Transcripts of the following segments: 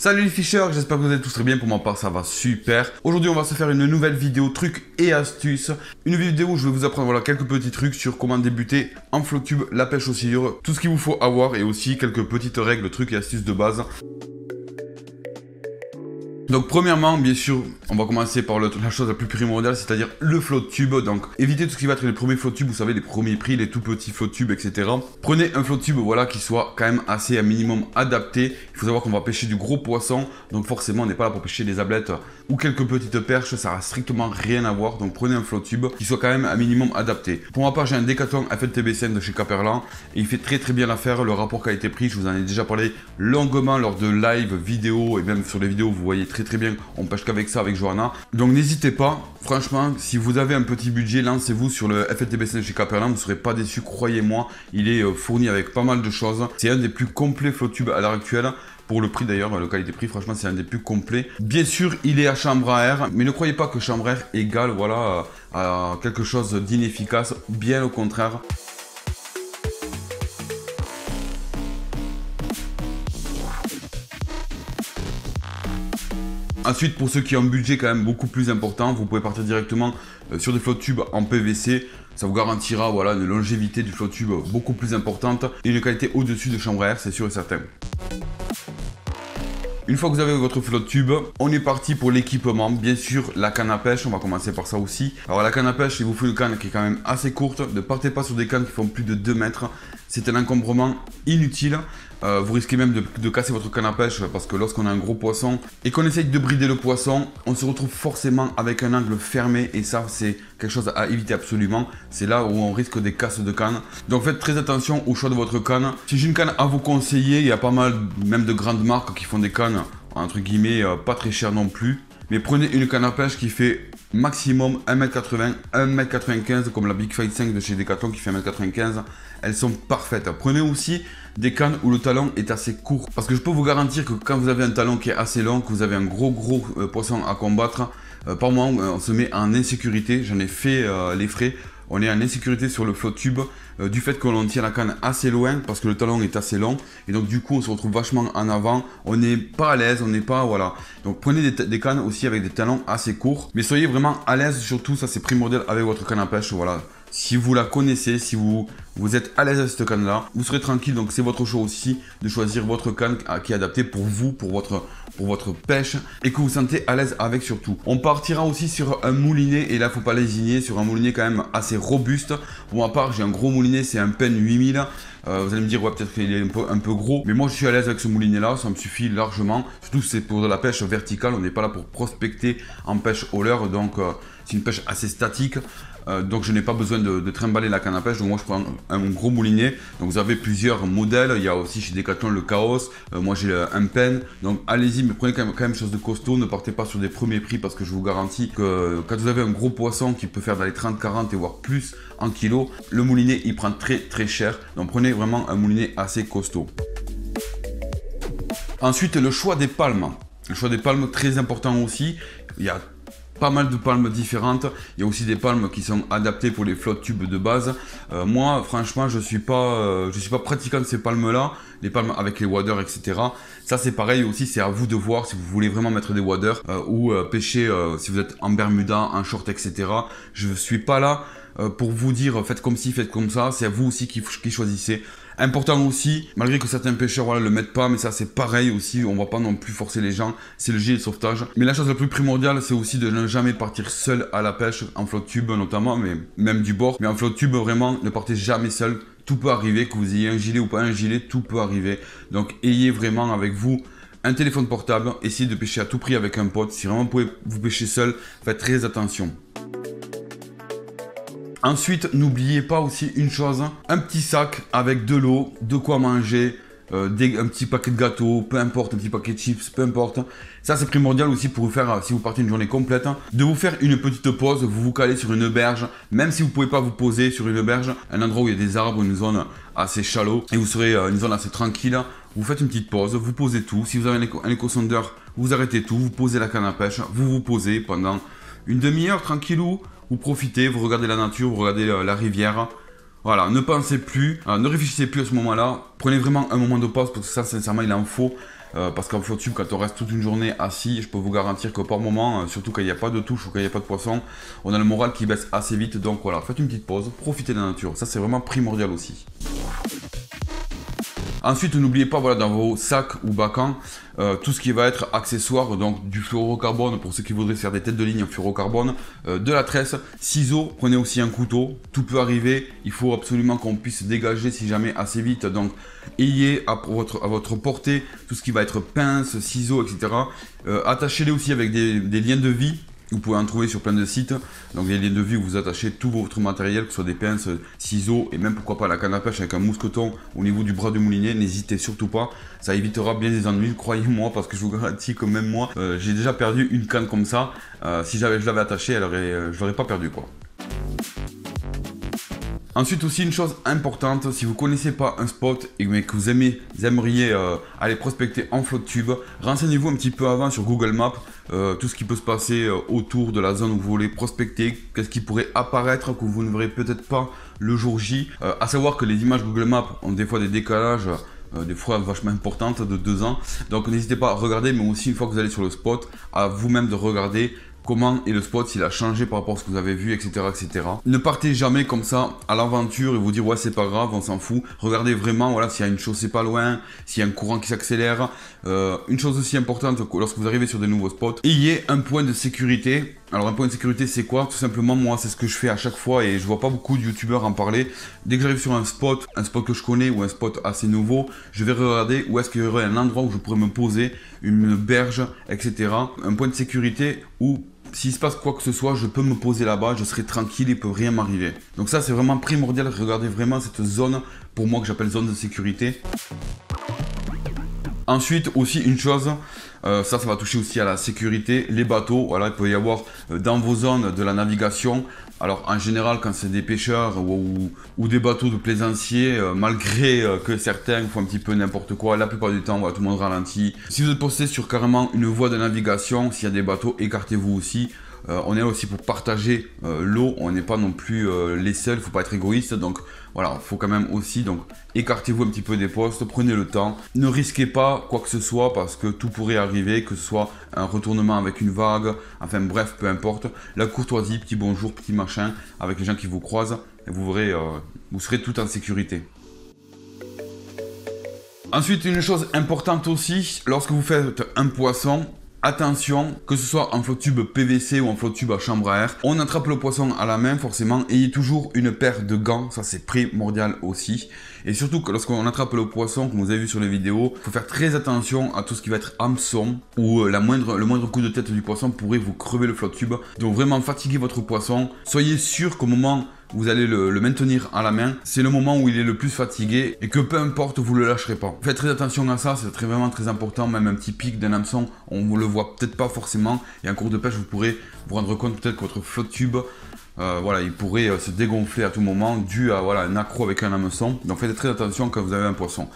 Salut les ficheurs, j'espère que vous allez tous très bien, pour ma part ça va super. Aujourd'hui on va se faire une nouvelle vidéo trucs et astuces. Une vidéo où je vais vous apprendre voilà, quelques petits trucs sur comment débuter en Flottube, la pêche au silure, tout ce qu'il vous faut avoir et aussi quelques petites règles, trucs et astuces de base. Donc premièrement, bien sûr, on va commencer par la chose la plus primordiale, c'est-à-dire le Flottube. Donc évitez tout ce qui va être les premiers Flottube, vous savez, les premiers prix, les tout petits Flottube, etc. Prenez un Flottube, voilà, qui soit quand même assez un minimum adapté. Il faut savoir qu'on va pêcher du gros poisson, donc forcément on n'est pas là pour pêcher des ablettes ou quelques petites perches, ça n'a strictement rien à voir. Donc prenez un Flottube qui soit quand même un minimum adapté. Pour ma part, j'ai un Decathlon FLTB5 de chez Caperlan et il fait très bien l'affaire. Le rapport qualité-prix, je vous en ai déjà parlé longuement lors de live vidéo et même sur les vidéos, vous voyez très bien, on pêche qu'avec ça avec Johanna. Donc n'hésitez pas, franchement, si vous avez un petit budget, lancez-vous sur le FLTB5 chez Caperlan, vous ne serez pas déçus, croyez-moi, il est fourni avec pas mal de choses. C'est un des plus complets Flottube à l'heure actuelle. Pour le prix d'ailleurs, le qualité-prix, franchement, c'est un des plus complets. Bien sûr, il est à chambre à air, mais ne croyez pas que chambre à air égale voilà, à quelque chose d'inefficace, bien au contraire. Ensuite, pour ceux qui ont un budget quand même beaucoup plus important, vous pouvez partir directement sur des Flottube en PVC. Ça vous garantira voilà, une longévité du Flottube beaucoup plus importante et une qualité au-dessus de chambre à air, c'est sûr et certain. Une fois que vous avez votre Flottube, on est parti pour l'équipement. Bien sûr, la canne à pêche, on va commencer par ça aussi. Alors la canne à pêche, il vous faut une canne qui est quand même assez courte. Ne partez pas sur des cannes qui font plus de 2 mètres. C'est un encombrement inutile. Vous risquez même de casser votre canne à pêche parce que lorsqu'on a un gros poisson et qu'on essaye de brider le poisson, on se retrouve forcément avec un angle fermé et ça c'est quelque chose à éviter absolument. C'est là où on risque des casses de canne. Donc faites très attention au choix de votre canne. Si j'ai une canne à vous conseiller, il y a pas mal même de grandes marques qui font des cannes entre guillemets pas très chères non plus. Mais prenez une canne à pêche qui fait maximum 1m80, 1m95 comme la Big Fight 5 de chez Decathlon qui fait 1m95. Elles sont parfaites. Prenez aussi des cannes où le talon est assez court. Parce que je peux vous garantir que quand vous avez un talon qui est assez long, que vous avez un gros poisson à combattre, par moment on se met en insécurité. J'en ai fait les frais. On est en insécurité sur le Flottube du fait que l'on tient la canne assez loin parce que le talon est assez long et donc du coup on se retrouve vachement en avant, on n'est pas à l'aise, on n'est pas voilà. Donc prenez des cannes aussi avec des talons assez courts, mais soyez vraiment à l'aise surtout, ça c'est primordial avec votre canne à pêche, voilà. Si vous la connaissez, si vous êtes à l'aise avec cette canne là, vous serez tranquille, donc c'est votre choix aussi de choisir votre canne qui est adaptée pour vous, pour votre pêche et que vous sentez à l'aise avec surtout. On partira aussi sur un moulinet et là faut pas lésiner, sur un moulinet quand même assez robuste. Pour ma part j'ai un gros moulinet, c'est un Penn 8000. Vous allez me dire ouais peut-être qu'il est un peu gros, mais moi je suis à l'aise avec ce moulinet là, ça me suffit largement. Surtout c'est pour de la pêche verticale, on n'est pas là pour prospecter en pêche au leurre, donc c'est une pêche assez statique. Donc je n'ai pas besoin de trimballer la canne à pêche, donc moi je prends un gros moulinet. Donc vous avez plusieurs modèles, il y a aussi chez Decathlon le Chaos, moi j'ai un Penn. Donc allez-y, mais prenez quand même chose de costaud, ne partez pas sur des premiers prix parce que je vous garantis que quand vous avez un gros poisson qui peut faire dans les 30-40 et voire plus en kilo, le moulinet il prend très cher. Donc prenez vraiment un moulinet assez costaud. Ensuite le choix des palmes. Le choix des palmes très important aussi, il y a pas mal de palmes différentes, il y a aussi des palmes qui sont adaptées pour les Flottube de base. Moi franchement je suis pas pratiquant de ces palmes là, les palmes avec les waders etc. Ça c'est pareil aussi, c'est à vous de voir si vous voulez vraiment mettre des waders ou pêcher si vous êtes en Bermuda, en short etc. Je suis pas là pour vous dire faites comme ci, faites comme ça, c'est à vous aussi qui choisissez. Important aussi, malgré que certains pêcheurs voilà, le mettent pas, mais ça c'est pareil aussi, on va pas non plus forcer les gens, c'est le gilet de sauvetage. Mais la chose la plus primordiale, c'est aussi de ne jamais partir seul à la pêche, en Flottube notamment, mais même du bord. Mais en Flottube vraiment, ne partez jamais seul, tout peut arriver, que vous ayez un gilet ou pas un gilet, tout peut arriver. Donc ayez vraiment avec vous un téléphone portable, essayez de pêcher à tout prix avec un pote. Si vraiment vous pouvez vous pêcher seul, faites très attention. Ensuite, n'oubliez pas aussi une chose, un petit sac avec de l'eau, de quoi manger, un petit paquet de gâteaux, peu importe, un petit paquet de chips, peu importe. Ça c'est primordial aussi pour vous faire, si vous partez une journée complète, de vous faire une petite pause, vous vous calez sur une berge, même si vous ne pouvez pas vous poser sur une berge, un endroit où il y a des arbres, une zone assez shallow, et vous serez une zone assez tranquille, vous faites une petite pause, vous posez tout. Si vous avez un éco-sondeur, vous arrêtez tout, vous posez la canne à pêche, vous vous posez pendant une demi-heure tranquillou. Vous profitez, vous regardez la nature, vous regardez la rivière. Voilà, ne pensez plus, ne réfléchissez plus à ce moment-là. Prenez vraiment un moment de pause parce que ça, sincèrement, il en faut. parce qu'en flotte tube, quand on reste toute une journée assis, je peux vous garantir que par moment, surtout quand il n'y a pas de touche ou quand il n'y a pas de poisson, on a le moral qui baisse assez vite. Donc voilà, faites une petite pause, profitez de la nature, ça c'est vraiment primordial aussi. Ensuite, n'oubliez pas, voilà, dans vos sacs ou bacans, tout ce qui va être accessoire, donc du fluorocarbone pour ceux qui voudraient faire des têtes de ligne en fluorocarbone, de la tresse, ciseaux, prenez aussi un couteau, tout peut arriver, il faut absolument qu'on puisse dégager si jamais assez vite, donc ayez à votre portée tout ce qui va être pince, ciseaux, etc. Attachez-les aussi avec des liens de vie. Vous pouvez en trouver sur plein de sites, donc les liens de vie où vous attachez tout votre matériel, que ce soit des pinces, ciseaux et même pourquoi pas la canne à pêche avec un mousqueton au niveau du bras du moulinier, n'hésitez surtout pas, ça évitera bien des ennuis, croyez-moi, parce que je vous garantis que même moi, j'ai déjà perdu une canne comme ça, si je l'avais attachée, je l'aurais pas perdu quoi. Ensuite aussi une chose importante, si vous ne connaissez pas un spot mais que vous aimeriez aller prospecter en flotte tube, renseignez-vous un petit peu avant sur Google Maps, tout ce qui peut se passer autour de la zone où vous voulez prospecter, qu'est-ce qui pourrait apparaître que vous ne verrez peut-être pas le jour J. À savoir que les images Google Maps ont des fois des décalages, des fois vachement importantes de 2 ans, donc n'hésitez pas à regarder, mais aussi une fois que vous allez sur le spot, à vous-même de regarder comment est le spot, s'il a changé par rapport à ce que vous avez vu, etc. etc. Ne partez jamais comme ça à l'aventure et vous dire ouais c'est pas grave, on s'en fout. Regardez vraiment voilà, s'il y a une chaussée pas loin, s'il y a un courant qui s'accélère. Une chose aussi importante lorsque vous arrivez sur de nouveaux spots, ayez un point de sécurité. Alors un point de sécurité c'est quoi? Tout simplement moi c'est ce que je fais à chaque fois et je vois pas beaucoup de youtubeurs en parler. Dès que j'arrive sur un spot que je connais ou un spot assez nouveau, je vais regarder où est-ce qu'il y aurait un endroit où je pourrais me poser, une berge, etc. Un point de sécurité où s'il se passe quoi que ce soit, je peux me poser là-bas, je serai tranquille, il peut rien m'arriver. Donc ça c'est vraiment primordial, regardez vraiment cette zone, pour moi que j'appelle zone de sécurité. Ensuite aussi une chose, ça va toucher aussi à la sécurité, les bateaux, voilà, il peut y avoir dans vos zones de la navigation. Alors en général quand c'est des pêcheurs ou des bateaux de plaisanciers, malgré que certains font un petit peu n'importe quoi, la plupart du temps voilà, tout le monde ralentit. Si vous êtes posté sur carrément une voie de navigation, s'il y a des bateaux, écartez-vous aussi. On est là aussi pour partager l'eau, on n'est pas non plus les seuls, il ne faut pas être égoïste, donc voilà, il faut quand même aussi, donc écartez-vous un petit peu des postes, prenez le temps, ne risquez pas quoi que ce soit parce que tout pourrait arriver, que ce soit un retournement avec une vague, enfin bref, peu importe, la courtoisie, petit bonjour, petit machin, avec les gens qui vous croisent, et vous verrez, vous serez tout en sécurité. Ensuite, une chose importante aussi, lorsque vous faites un poisson, attention, que ce soit en flotte tube PVC ou en flotte tube à chambre à air, on attrape le poisson à la main forcément, ayez toujours une paire de gants, ça c'est primordial aussi. Et surtout que lorsqu'on attrape le poisson, comme vous avez vu sur les vidéos, il faut faire très attention à tout ce qui va être hameçon, ou le moindre coup de tête du poisson pourrait vous crever le flotte tube. Donc vraiment fatiguez votre poisson, soyez sûr qu'au moment où vous allez le maintenir à la main, c'est le moment où il est le plus fatigué et que peu importe, vous le lâcherez pas. Faites très attention à ça, c'est vraiment très important, même un petit pic d'un hameçon, on ne le voit peut-être pas forcément, et en cours de pêche, vous pourrez vous rendre compte peut-être que votre flotte tube, voilà, il pourrait se dégonfler à tout moment dû à voilà, un accroc avec un hameçon. Donc faites très attention quand vous avez un poisson.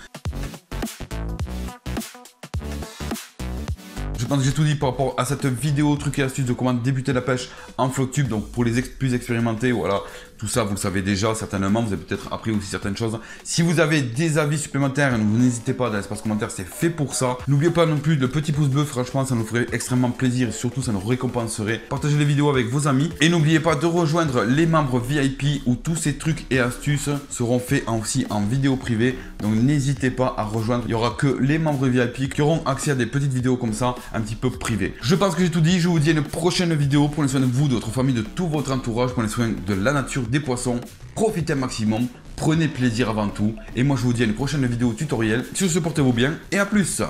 Je pense que j'ai tout dit par rapport à cette vidéo trucs et astuces de comment débuter la pêche en flotte tube. Donc pour les plus expérimentés, voilà, tout ça vous le savez déjà certainement, vous avez peut-être appris aussi certaines choses. Si vous avez des avis supplémentaires, n'hésitez pas dans l'espace commentaire, c'est fait pour ça. N'oubliez pas non plus le petit pouce bleu, franchement ça nous ferait extrêmement plaisir et surtout ça nous récompenserait. Partagez les vidéos avec vos amis et n'oubliez pas de rejoindre les membres VIP où tous ces trucs et astuces seront faits aussi en vidéo privée. Donc n'hésitez pas à rejoindre, il n'y aura que les membres VIP qui auront accès à des petites vidéos comme ça, un petit peu privées. Je pense que j'ai tout dit, je vous dis à une prochaine vidéo. Prenez soin de vous, de votre famille, de tout votre entourage, prenez soin de la nature, des poissons, profitez un maximum, prenez plaisir avant tout, et moi je vous dis à une prochaine vidéo tutoriel. Sur ce, portez-vous bien, et à plus.